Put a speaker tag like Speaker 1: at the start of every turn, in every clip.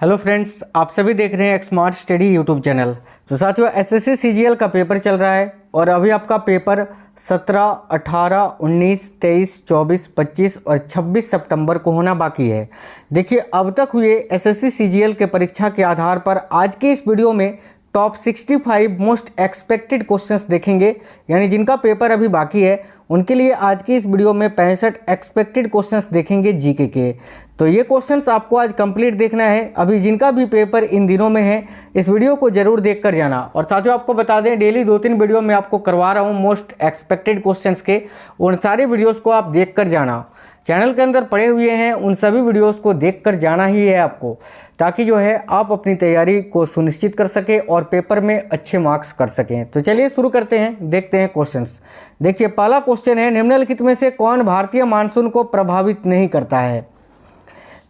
Speaker 1: Hello friends, आप सभी देख रहे हैं एक स्मार्ट स्टडी यूट्यूब चैनल। तो साथियों, एसएससी सीजीएल का पेपर चल रहा है और अभी आपका पेपर 17, 18, 19, 23, 24, 25 और 26 सितंबर को होना बाकी है। देखिए, अब तक हुए एसएससी सीजीएल के परीक्षा के आधार पर आज के इस वीडियो में टॉप 65 मोस्ट एक्सपेक्टेड क्वेश्चंस देखेंगे, यानी जिनका पेपर अभी बाकी है उनके लिए आज की इस वीडियो में 65 एक्सपेक्टेड क्वेश्चंस देखेंगे जीके के। तो ये क्वेश्चंस आपको आज कंप्लीट देखना है। अभी जिनका भी पेपर इन दिनों में है, इस वीडियो को जरूर देख कर जाना। और साथियों, आपको बता दें, डेली 2-3 वीडियो मैं आपको करवा रहा हूँ मोस्ट एक्सपेक्टेड क्वेश्चंस के। उन सारे वीडियोज़ को आप देख कर जाना। चैनल के अंदर पड़े हुए हैं, उन सभी वीडियोस को देख कर जाना ही है आपको, ताकि जो है आप अपनी तैयारी को सुनिश्चित कर सकें और पेपर में अच्छे मार्क्स कर सकें। तो चलिए शुरू करते हैं, देखते हैं क्वेश्चंस। देखिए, पहला क्वेश्चन है, निम्नलिखित में से कौन भारतीय मानसून को प्रभावित नहीं करता है?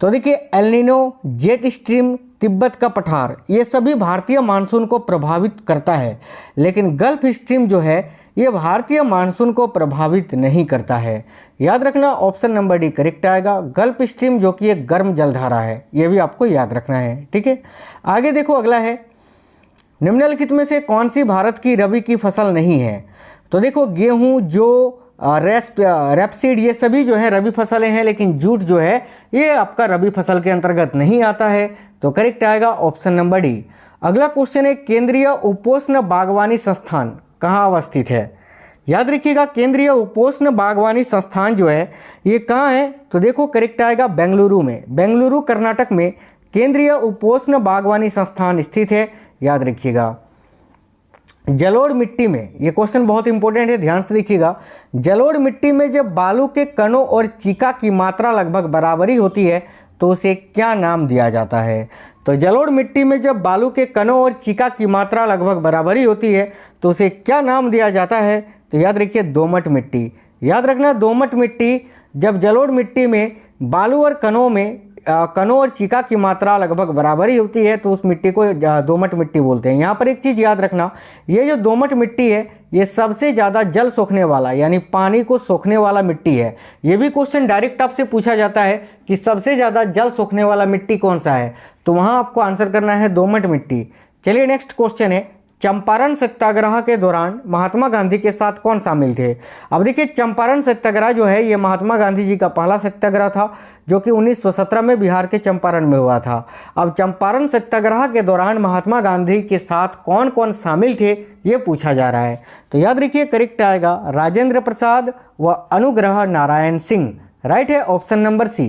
Speaker 1: तो देखिए, El Nino, jet stream, Tibet का पठार, ये सभी भारतीय मानसून को प्रभावित करता है, लेकिन गल्फ स्ट्रीम जो है ये भारतीय मानसून को प्रभावित नहीं करता है। याद रखना, ऑप्शन नंबर डी करेक्ट आएगा। गल्फ स्ट्रीम जो कि एक गर्म जलधारा है, ये भी आपको याद रखना है। ठीक है, आगे देखो, अगला है, निम्नलिखित में से कौन सी भारत की रबी की फसल नहीं है? तो देखो, गेहूं, जो रेपसीड, ये सभी जो है रबी फसलें हैं, लेकिन जूट जो है ये आपका रबी फसल के अंतर्गत नहीं आता है। तो करेक्ट आएगा ऑप्शन नंबर डी। अगला क्वेश्चन है, केंद्रीय उपोष्ण बागवानी संस्थान कहाँ अवस्थित है? याद रखिएगा, केंद्रीय उपोष्ण बागवानी संस्थान जो है ये कहाँ है? तो देखो, करेक्ट आएगा बेंगलुरु में। बेंगलुरु कर्नाटक में केंद्रीय उपोष्ण बागवानी संस्थान स्थित है। याद रखिएगा। जलोढ़ मिट्टी में, ये क्वेश्चन बहुत इंपॉर्टेंट है, ध्यान से देखिएगा। जलोढ़ मिट्टी में जब बालू के कणों और चीका की मात्रा लगभग बराबरी होती है तो उसे क्या नाम दिया जाता है? तो जलोढ़ मिट्टी में जब बालू के कणों और चीका की मात्रा लगभग बराबरी होती है तो उसे क्या नाम दिया जाता है? तो याद रखिए, दोमट मिट्टी। याद रखना, दोमट मिट्टी, जब जलोढ़ मिट्टी में बालू और कणों और चीका की मात्रा लगभग बराबरी होती है तो उस मिट्टी को दोमट मिट्टी बोलते हैं। यहाँ पर एक चीज़ याद रखना, ये जो दोमट मिट्टी है ये सबसे ज़्यादा जल सोखने वाला, यानी पानी को सोखने वाला मिट्टी है। ये भी क्वेश्चन डायरेक्ट आपसे पूछा जाता है कि सबसे ज़्यादा जल सोखने वाला मिट्टी कौन सा है, तो वहाँ आपको आंसर करना है दोमट मिट्टी। चलिए, नेक्स्ट क्वेश्चन है, चंपारण सत्याग्रह के दौरान महात्मा गांधी के साथ कौन शामिल थे? अब देखिए, चंपारण सत्याग्रह जो है ये महात्मा गांधी जी का पहला सत्याग्रह था, जो कि 1917 में बिहार के चंपारण में हुआ था। अब चंपारण सत्याग्रह के दौरान महात्मा गांधी के साथ कौन कौन शामिल थे ये पूछा जा रहा है। तो याद रखिए, करेक्ट आएगा राजेंद्र प्रसाद व अनुग्रह नारायण सिंह। राइट है ऑप्शन नंबर सी।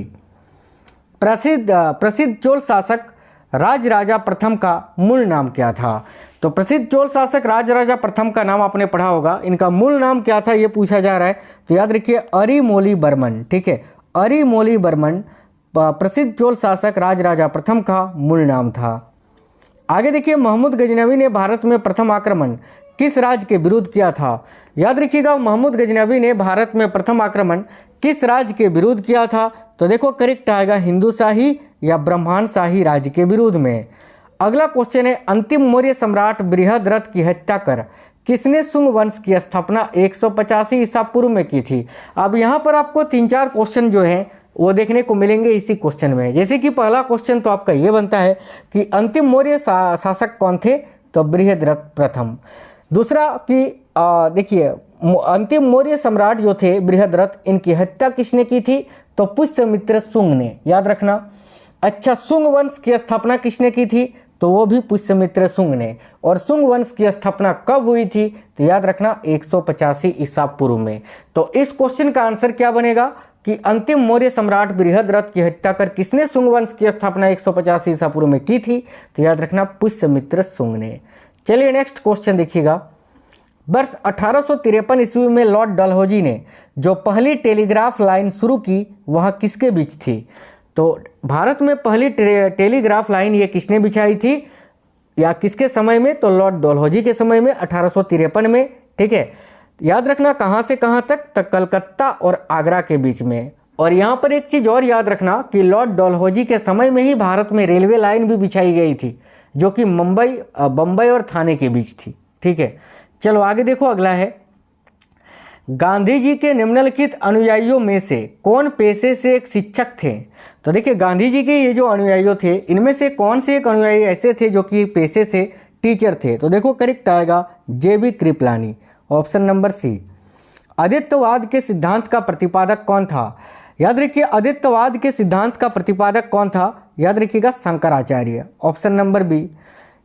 Speaker 1: प्रसिद्ध चोल शासक राजराजा प्रथम का मूल नाम क्या था? तो प्रसिद्ध चोल शासक राजराजा प्रथम का नाम आपने पढ़ा होगा, इनका मूल नाम क्या था ये पूछा जा रहा है। तो याद रखिए, अरिमोली-वर्मन। ठीक है, अरिमोली-वर्मन प्रसिद्ध चोल शासक राजराजा प्रथम का मूल नाम था। आगे देखिए, महमूद गजनवी ने भारत में प्रथम आक्रमण किस राज्य के विरुद्ध किया था? याद रखिएगा, महमूद गजनवी ने भारत में प्रथम आक्रमण किस राज्य के विरुद्ध किया था? तो देखो, करेक्ट आएगा हिंदूशाही या ब्रह्मांड शाही राज्य के विरुद्ध में। अगला क्वेश्चन है, अंतिम मौर्य सम्राट बृहद्रथ की हत्या कर किसने शुंग वंश की स्थापना 185 ईसा पूर्व में की थी? अब यहाँ पर आपको 3-4 क्वेश्चन जो हैं वो देखने को मिलेंगे इसी क्वेश्चन में। जैसे कि पहला क्वेश्चन तो आपका ये बनता है कि अंतिम मौर्य शासक कौन थे? तो बृहद्रथ प्रथम। दूसरा कि देखिए, अंतिम मौर्य सम्राट जो थे बृहद्रथ, इनकी हत्या किसने की थी? तो पुष्यमित्र शुंग ने। याद रखना। अच्छा, शुंग वंश की स्थापना किसने की थी? तो वो भी पुष्यमित्र शुंग ने। और शुंग वंश की स्थापना कब हुई थी? तो याद रखना 185 ईसा पूर्व में। तो इस क्वेश्चन का आंसर क्या बनेगा कि अंतिम मौर्य सम्राट बृहद्रथ की हत्या कर किसने शुंग वंश की स्थापना 185 ईसा पूर्व में की थी? तो याद रखना पुष्यमित्र शुंग ने। चलिए, नेक्स्ट क्वेश्चन देखिएगा। वर्ष 1853 ईस्वी में लॉर्ड डलहौजी ने जो पहली टेलीग्राफ लाइन शुरू की वह किसके बीच थी? तो भारत में पहली टेलीग्राफ लाइन ये किसने बिछाई थी या किसके समय में? तो लॉर्ड डलहौजी के समय में, 1853 में। ठीक है, याद रखना, कहाँ से कहाँ तक? कलकत्ता और आगरा के बीच में। और यहाँ पर एक चीज़ और याद रखना कि लॉर्ड डलहौजी के समय में ही भारत में रेलवे लाइन भी बिछाई गई थी, जो कि बम्बई और थाने के बीच थी। ठीक है, चलो आगे देखो, अगला है, गांधी जी के निम्नलिखित अनुयायियों में से कौन पेशे से एक शिक्षक थे? तो देखिए गांधी जी के ये जो अनुयायी थे इनमें से कौन से एक अनुयायी ऐसे थे जो कि पेशे से टीचर थे? तो देखो करेक्ट आएगा जेबी कृपलानी, ऑप्शन नंबर सी। अद्वैतवाद के सिद्धांत का प्रतिपादक कौन था? याद रखिए अद्वैतवाद के सिद्धांत का प्रतिपादक कौन था? याद रखिएगा Shankaracharya, option number B.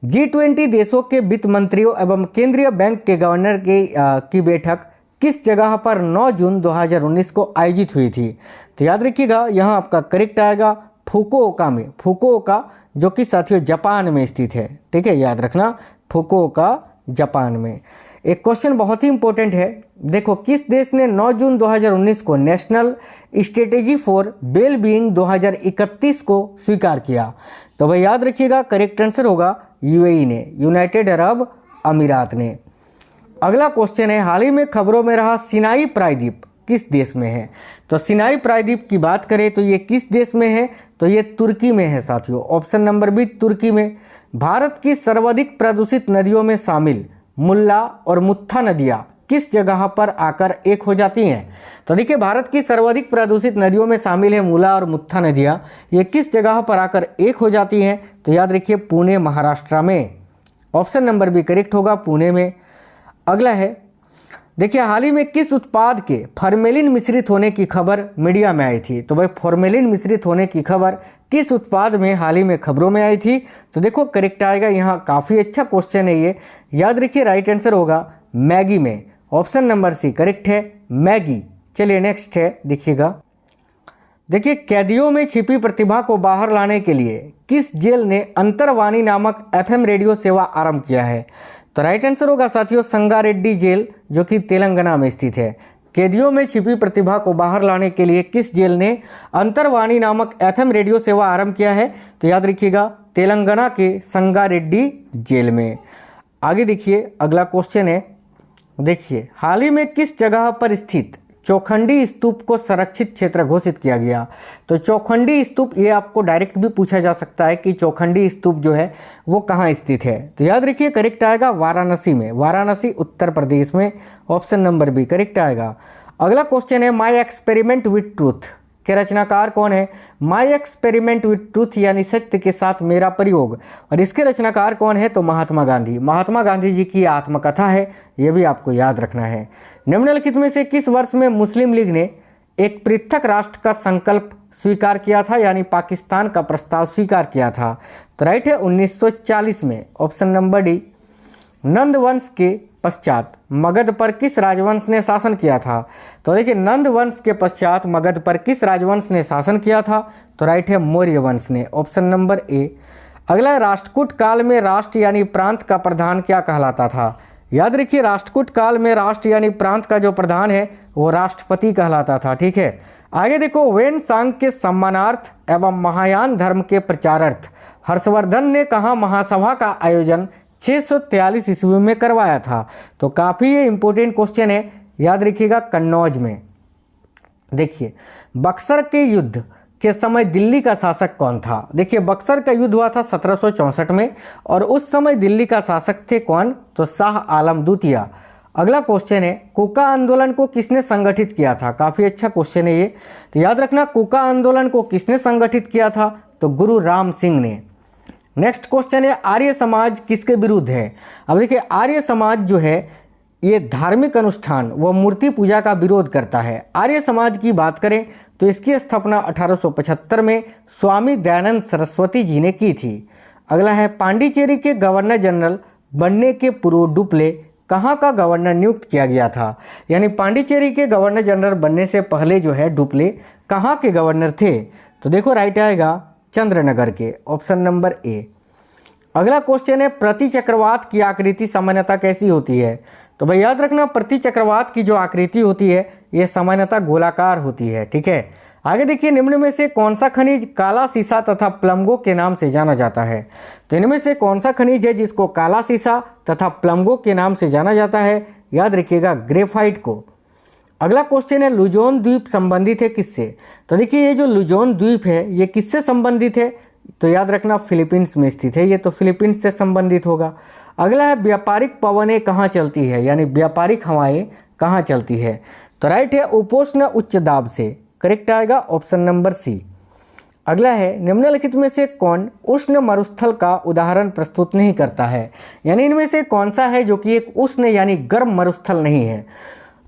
Speaker 1: G20 देशों के वित्त मंत्रियों एवं केंद्रीय बैंक के गवर्नर की बैठक किस जगह पर 9 जून 2019 को आयोजित हुई थी? तो याद रखिएगा यहाँ आपका करेक्ट आएगा फुकुओका में, फुकुओका जो कि साथियों जापान में स्थित है। ठीक है, याद रखना फुकुओका जापान में। एक क्वेश्चन बहुत ही इंपॉर्टेंट है, देखो किस देश ने 9 जून 2019 को national strategy for well being 2031 को स्वीकार किया? तो भाई याद रखिएगा करेक्ट आंसर होगा यूएई ने, यूनाइटेड अरब अमीरात ने। अगला क्वेश्चन है, हाल ही में खबरों में रहा सिनाई प्रायद्वीप किस देश में है? तो सिनाई प्रायद्वीप की बात करें तो ये किस देश में है? तो ये तुर्की में है साथियों, ऑप्शन नंबर बी तुर्की में। भारत की सर्वाधिक प्रदूषित नदियों में शामिल मुल्ला और मुत्था नदियाँ किस जगह पर आकर एक हो जाती हैं? तो देखिए भारत की सर्वाधिक प्रदूषित नदियों में शामिल है मुल्ला और मुत्था नदियाँ, ये किस जगह पर आकर एक हो जाती हैं? तो याद रखिए पुणे महाराष्ट्र में, ऑप्शन नंबर बी करेक्ट होगा पुणे में। अगला है, देखिए हाल ही में किस उत्पाद के फॉर्मेलिन मिश्रित होने की खबर मीडिया में आई थी? तो भाई फॉर्मेलिन मिश्रित होने की खबर किस उत्पाद में हाल ही में खबरों में आई थी? तो देखो करेक्ट आएगा, यहाँ काफ़ी अच्छा क्वेश्चन है ये, याद रखिए राइट आंसर होगा मैगी में, ऑप्शन नंबर सी करेक्ट है मैगी। चलिए नेक्स्ट है, देखिएगा देखिए कैदियों में छिपी प्रतिभा को बाहर लाने के लिए किस जेल ने अंतरवाणी नामक FM रेडियो सेवा आरंभ किया है? तो राइट आंसर होगा साथियों संगारेड्डी जेल जो कि तेलंगाना में स्थित है। कैदियों में छिपी प्रतिभा को बाहर लाने के लिए किस जेल ने अंतरवाणी नामक FM रेडियो सेवा आरंभ किया है? तो याद रखिएगा तेलंगाना के संगारेड्डी जेल में। आगे देखिए अगला क्वेश्चन है, देखिए हाल ही में किस जगह पर स्थित चौखंडी स्तूप को संरक्षित क्षेत्र घोषित किया गया? तो चौखंडी स्तूप ये आपको डायरेक्ट भी पूछा जा सकता है कि चौखंडी स्तूप जो है वो कहाँ स्थित है? तो याद रखिए करेक्ट आएगा वाराणसी में, वाराणसी उत्तर प्रदेश में, ऑप्शन नंबर बी करेक्ट आएगा। अगला क्वेश्चन है, माई एक्सपेरिमेंट विथ ट्रूथ के रचनाकार कौन है? माई एक्सपेरिमेंट विथ ट्रूथ यानी सत्य के साथ मेरा प्रयोग, और इसके रचनाकार कौन है? तो महात्मा गांधी, महात्मा गांधी जी की आत्मकथा है, यह भी आपको याद रखना है। निम्नलिखित में से किस वर्ष में मुस्लिम लीग ने एक पृथक राष्ट्र का संकल्प स्वीकार किया था, यानी पाकिस्तान का प्रस्ताव स्वीकार किया था? तो राइट है 1940 में, ऑप्शन नंबर डी। नंद वंश के पश्चात मगध पर किस राजवंश ने शासन किया था? तो देखिए नंद वंश के पश्चात मगध पर किस राजवंश ने शासन किया था? तो राइट है मौर्य वंश ने, ऑप्शन नंबर ए। अगला है, राष्ट्रकूट काल में राष्ट्र यानी प्रांत का प्रधान क्या कहलाता था? याद रखिए राष्ट्रकूट काल में राष्ट्र यानी प्रांत का जो प्रधान है वो राष्ट्रपति कहलाता था। ठीक है, आगे देखो, वेन सांग के सम्मानार्थ एवं महायान धर्म के प्रचारार्थ हर्षवर्धन ने कहाँ महासभा का आयोजन 643 ईस्वी में करवाया था? तो काफ़ी ये इंपॉर्टेंट क्वेश्चन है, याद रखिएगा कन्नौज में। देखिए बक्सर के युद्ध के समय दिल्ली का शासक कौन था? देखिए बक्सर का युद्ध हुआ था 1764 में, और उस समय दिल्ली का शासक थे कौन? तो शाह आलम द्वितीय। अगला क्वेश्चन है, कूका आंदोलन को किसने संगठित किया था? काफ़ी अच्छा क्वेश्चन है ये, तो याद रखना कूका आंदोलन को किसने संगठित किया था? तो गुरु राम सिंह ने। नेक्स्ट क्वेश्चन है, आर्य समाज किसके विरुद्ध है? अब देखिए आर्य समाज जो है ये धार्मिक अनुष्ठान व मूर्ति पूजा का विरोध करता है। आर्य समाज की बात करें तो इसकी स्थापना 1875 में स्वामी दयानंद सरस्वती जी ने की थी। अगला है, पांडिचेरी के गवर्नर जनरल बनने के पूर्व डुप्ले कहाँ का गवर्नर नियुक्त किया गया था? यानी पांडिचेरी के गवर्नर जनरल बनने से पहले जो है डुप्ले कहाँ के गवर्नर थे? तो देखो राइट आएगा चंद्रनगर के, ऑप्शन नंबर ए। अगला क्वेश्चन है, प्रति चक्रवात की आकृति सामान्यतः कैसी होती है? तो भाई याद रखना प्रति चक्रवात की जो आकृति होती है ये सामान्यतः गोलाकार होती है। ठीक है, आगे देखिए, निम्न में से कौन सा खनिज काला सीसा तथा प्लम्बो के नाम से जाना जाता है? तो इनमें से कौन सा खनिज है जिसको काला सीसा तथा प्लम्बो के नाम से जाना जाता है? याद रखिएगा ग्रेफाइट को। अगला क्वेश्चन है, लुजोन द्वीप संबंधित है किससे? तो देखिए ये जो लुजोन द्वीप है ये किससे संबंधित है? तो याद रखना फिलीपींस में स्थित है, ये तो फिलीपींस से संबंधित होगा। अगला है, व्यापारिक पवनें कहाँ चलती है? यानी व्यापारिक हवाएं कहाँ चलती है? तो राइट है उपोष्ण उच्च दाब से, करेक्ट आएगा ऑप्शन नंबर सी। अगला है निम्नलिखित में से कौन उष्ण मरुस्थल का उदाहरण प्रस्तुत नहीं करता है? यानी इनमें से कौन सा है जो कि एक उष्ण यानी गर्म मरुस्थल नहीं है?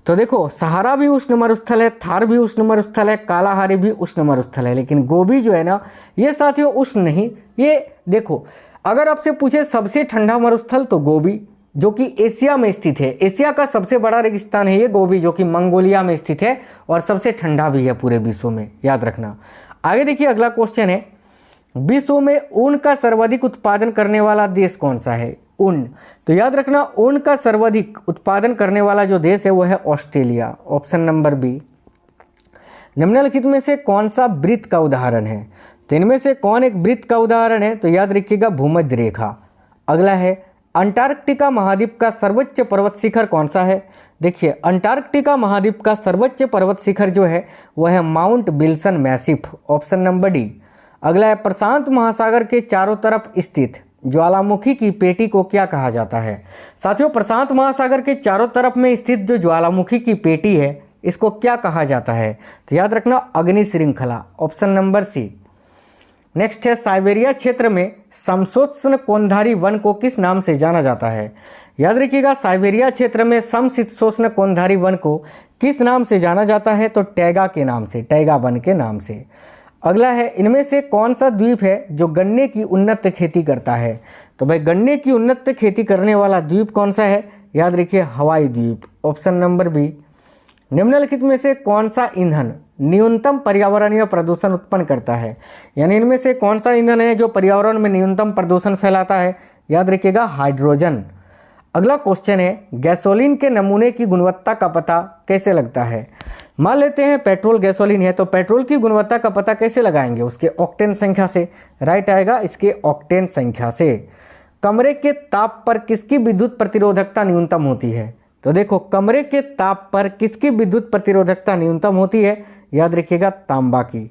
Speaker 1: तो देखो सहारा भी उष्ण मरुस्थल है, थार भी उष्ण मरुस्थल है, कालाहारी भी उष्ण मरुस्थल है, लेकिन गोबी जो है ना ये साथियों उष्ण नहीं। ये देखो अगर आपसे पूछे सबसे ठंडा मरुस्थल तो गोबी जो कि एशिया में स्थित है, एशिया का सबसे बड़ा रेगिस्तान है ये गोबी जो कि मंगोलिया में स्थित है और सबसे ठंडा भी है पूरे विश्व में, याद रखना। आगे देखिए अगला क्वेश्चन है विश्व में ऊन का सर्वाधिक उत्पादन करने वाला देश कौन सा है? ऊन, तो याद रखना ऊन का सर्वाधिक उत्पादन करने वाला जो देश है वो है ऑस्ट्रेलिया, ऑप्शन नंबर बी। निम्नलिखित में से कौन सा वृत्त का उदाहरण है? तो इनमें से कौन एक वृत्त का उदाहरण है? तो याद रखिएगा भूमध्य रेखा। अगला है अंटार्कटिका महाद्वीप का सर्वोच्च पर्वत शिखर कौन सा है? देखिए अंटार्कटिका महाद्वीप का सर्वोच्च पर्वत शिखर जो है वह है mount Wilson massif, option number D. अगला है प्रशांत महासागर के चारों तरफ स्थित ज्वालामुखी की पेटी को क्या कहा जाता है? साथियों प्रशांत महासागर के चारों तरफ में स्थित जो ज्वालामुखी की पेटी है इसको क्या कहा जाता है? तो याद रखना अग्नि श्रृंखला, ऑप्शन नंबर सी। नेक्स्ट है साइबेरिया क्षेत्र में समशीतोष्ण कोणधारी वन को किस नाम से जाना जाता है? याद रखिएगा साइबेरिया क्षेत्र में समशीतोष्ण कोणधारी वन को किस नाम से जाना जाता है? तो टैगा के नाम से, टैगा वन के नाम से। अगला है इनमें से कौन सा द्वीप है जो गन्ने की उन्नत खेती करता है? तो भाई गन्ने की उन्नत खेती करने वाला द्वीप कौन सा है? याद रखिए हवाई द्वीप, ऑप्शन नंबर बी। निम्नलिखित में से कौन सा ईंधन न्यूनतम पर्यावरणीय प्रदूषण उत्पन्न करता है? यानी इनमें से कौन सा ईंधन है जो पर्यावरण में न्यूनतम प्रदूषण फैलाता है? याद रखिएगा हाइड्रोजन। अगला क्वेश्चन है गैसोलीन के नमूने की गुणवत्ता का पता कैसे लगता है? मान लेते हैं पेट्रोल गैसोलीन है तो पेट्रोल की गुणवत्ता का पता कैसे लगाएंगे? उसके ऑक्टेन संख्या से, राइट आएगा इसके ऑक्टेन संख्या से। कमरे के ताप पर किसकी विद्युत प्रतिरोधकता न्यूनतम होती है? तो देखो कमरे के ताप पर किसकी विद्युत प्रतिरोधकता न्यूनतम होती है? याद रखिएगा तांबा की।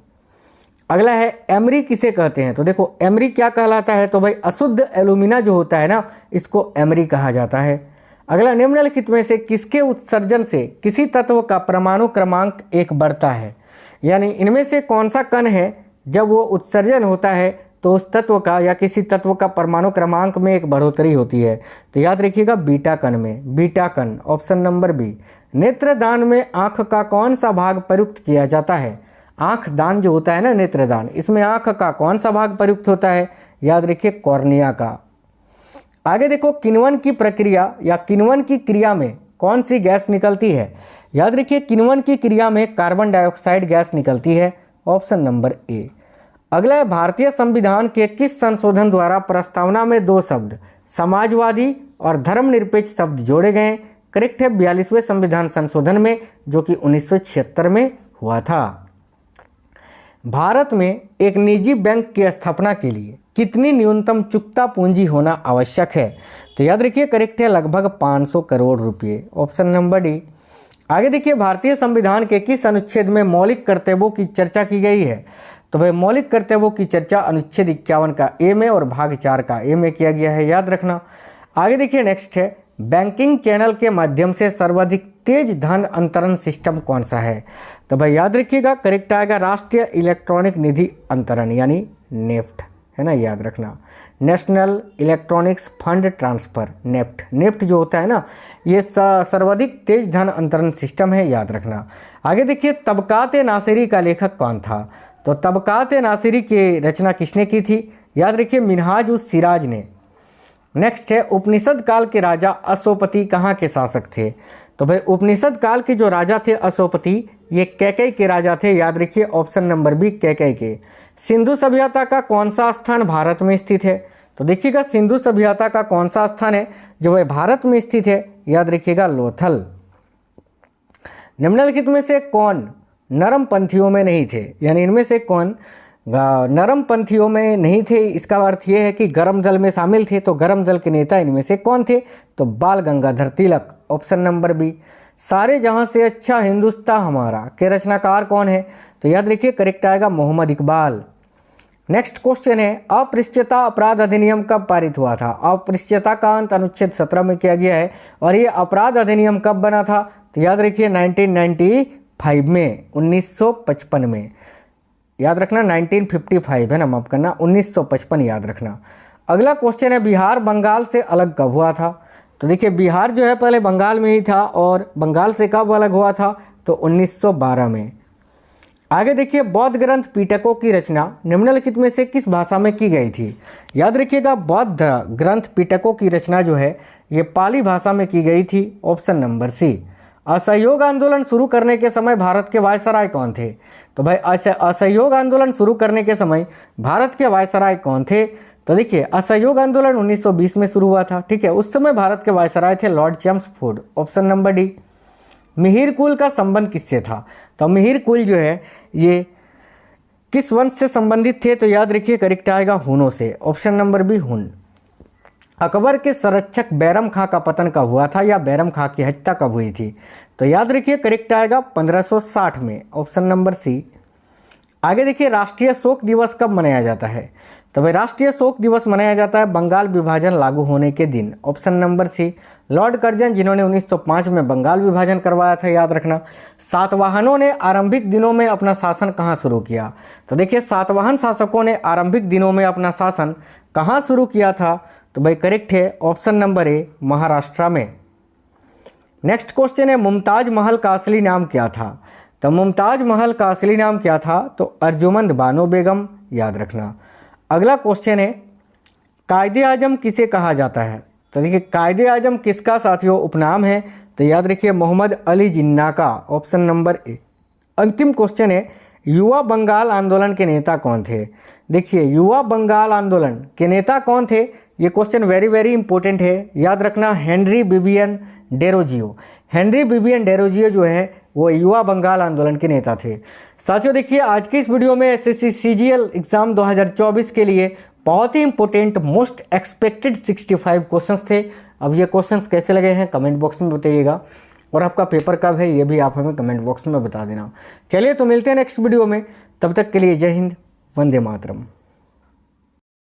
Speaker 1: अगला है एमरी किसे कहते हैं? तो देखो एमरी क्या कहलाता है? तो भाई अशुद्ध एल्यूमिना जो होता है ना इसको एमरी कहा जाता है। अगला निम्नलिखित में से किसके उत्सर्जन से किसी तत्व का परमाणु क्रमांक 1 बढ़ता है? यानी इनमें से कौन सा कण है जब वो उत्सर्जन होता है तो उस तत्व का या किसी तत्व का परमाणु क्रमांक में एक बढ़ोतरी होती है? तो याद रखिएगा बीटा कण में, बीटा कण, ऑप्शन नंबर बी। नेत्रदान में आँख का कौन सा भाग प्रयुक्त किया जाता है? आँख दान जो होता है ना नेत्रदान, इसमें आँख का कौन सा भाग प्रयुक्त होता है? याद रखिए कॉर्निया का। आगे देखो किण्वन की प्रक्रिया या किण्वन की क्रिया में कौन सी गैस निकलती है? याद रखिए किण्वन की क्रिया में कार्बन डाइऑक्साइड गैस निकलती है, ऑप्शन नंबर ए। अगला है भारतीय संविधान के किस संशोधन द्वारा प्रस्तावना में 2 शब्द समाजवादी और धर्मनिरपेक्ष शब्द जोड़े गए? करेक्ट है 42वें संविधान संशोधन में जो कि 1976 में हुआ था। भारत में एक निजी बैंक की स्थापना के लिए कितनी न्यूनतम चुकता पूंजी होना आवश्यक है? तो याद रखिए करेक्ट है लगभग 500 करोड़ रुपये, ऑप्शन नंबर डी। आगे देखिए भारतीय संविधान के किस अनुच्छेद में मौलिक कर्तव्यों की चर्चा की गई है? तो भाई मौलिक कर्तव्यों की चर्चा अनुच्छेद 51 का ए में और भाग 4 का ए में किया गया है, याद रखना। आगे देखिए नेक्स्ट है बैंकिंग चैनल के माध्यम से सर्वाधिक तेज धन अंतरण सिस्टम कौन सा है? तो भाई याद रखिएगा करेक्ट आएगा राष्ट्रीय इलेक्ट्रॉनिक निधि अंतरण यानी नेफ्ट, है ना, याद रखना। National electronics fund transfer, NEFT. NEFT जो होता है ना ये सर्वाधिक तेज धन अंतरण सिस्टम है, याद रखना। आगे देखिए तबकात-ए नासिरी का लेखक कौन था? तो तबकात-ए नासिरी की रचना किसने की थी? याद रखिए मिनहाज उस सिराज ने। नेक्स्ट है उपनिषद काल के राजा अशोपति कहाँ के शासक थे? तो भाई उपनिषद काल के जो राजा थे अशोपति ये कैकेय के राजा थे, याद रखिए ऑप्शन नंबर बी कैकेय के। सिंधु सभ्यता का कौन सा स्थान भारत में स्थित है? तो देखिएगा सिंधु सभ्यता का कौन सा स्थान है जो है भारत में स्थित है? याद रखिएगा लोथल। निम्नलिखित में से कौन नरम पंथियों में नहीं थे? यानी इनमें से कौन नरम पंथियों में नहीं थे? इसका अर्थ ये है कि गर्म दल में शामिल थे, तो गर्म दल के नेता इनमें से कौन थे? तो बाल Gangadhar Tilak, option number B. सारे जहां से अच्छा हिंदुस्तान हमारा के रचनाकार कौन है? तो याद रखिए करेक्ट आएगा मोहम्मद इकबाल। नेक्स्ट क्वेश्चन है अपृष्यता अपराध अधिनियम कब पारित हुआ था? अपृष्यता का अंत अनुच्छेद 17 में किया गया है और ये अपराध अधिनियम कब बना था? तो याद रखिए 1995 में, 1955 में। याद रखना 1955 है ना, माफ करना 1955 याद रखना। अगला क्वेश्चन है बिहार बंगाल से अलग कब हुआ था। तो देखिए बिहार जो है पहले बंगाल में ही था और बंगाल से कब अलग हुआ था, तो 1912 में। आगे देखिए बौद्ध ग्रंथ पिटकों की रचना निम्नलिखित में से किस भाषा में की गई थी। याद रखिएगा बौद्ध ग्रंथ पिटकों की रचना जो है ये पाली भाषा में की गई थी, ऑप्शन नंबर सी। असहयोग आंदोलन शुरू करने के समय भारत के वायसराय कौन थे। तो भाई असहयोग आंदोलन शुरू करने के समय भारत के वायसराय कौन थे। तो देखिए असहयोग आंदोलन 1920 में शुरू हुआ था, ठीक है। उस समय भारत के वायसराय थे Lord Chelmsford, option number D. Mihir कुल का संबंध किससे था। तो मिहिर कुल जो है ये किस वंश से संबंधित थे। तो याद रखिए करेक्ट आएगा हुनों से, ऑप्शन नंबर बी हुन। अकबर के संरक्षक बैरम खां का पतन कब हुआ था या बैरम खां की हत्या कब हुई थी। तो याद रखिए करेक्ट आएगा 1560 में, ऑप्शन नंबर सी। आगे देखिए राष्ट्रीय शोक दिवस कब मनाया जाता है। तो भाई राष्ट्रीय शोक दिवस मनाया जाता है बंगाल विभाजन लागू होने के दिन, option number C. Lord Curzon जिन्होंने 1905 में बंगाल विभाजन करवाया था, याद रखना। सातवाहनों ने आरंभिक दिनों में अपना शासन कहाँ शुरू किया। तो देखिए सातवाहन शासकों ने आरंभिक दिनों में अपना शासन कहाँ शुरू किया था। तो भाई करेक्ट है ऑप्शन नंबर ए, महाराष्ट्र में। नेक्स्ट क्वेश्चन है मुमताज महल का असली नाम क्या था। तो मुमताज महल का असली नाम क्या था। तो अर्जुमंद बानो बेगम, याद रखना। अगला क्वेश्चन है कायदे आजम किसे कहा जाता है। तो देखिए कायदे आजम किसका साथियों उपनाम है। तो याद रखिए मोहम्मद अली जिन्ना का, ऑप्शन नंबर ए। अंतिम क्वेश्चन है युवा बंगाल आंदोलन के नेता कौन थे। देखिए युवा बंगाल आंदोलन के नेता कौन थे, ये क्वेश्चन वेरी वेरी इंपॉर्टेंट है, याद रखना। Henry Vivian Derozio. Henry Vivian Derozio जो है वो युवा बंगाल आंदोलन के नेता थे। साथियों देखिए आज की इस वीडियो में एसएससी सीजीएल एग्जाम 2024 के लिए बहुत ही इंपॉर्टेंट मोस्ट एक्सपेक्टेड 65 क्वेश्चंस थे। अब ये क्वेश्चंस कैसे लगे हैं कमेंट बॉक्स में बताइएगा, और आपका पेपर कब है ये भी आप हमें कमेंट बॉक्स में बता देना। चलिए तो मिलते हैं नेक्स्ट वीडियो में, तब तक के लिए जय हिंद, वंदे मातरम।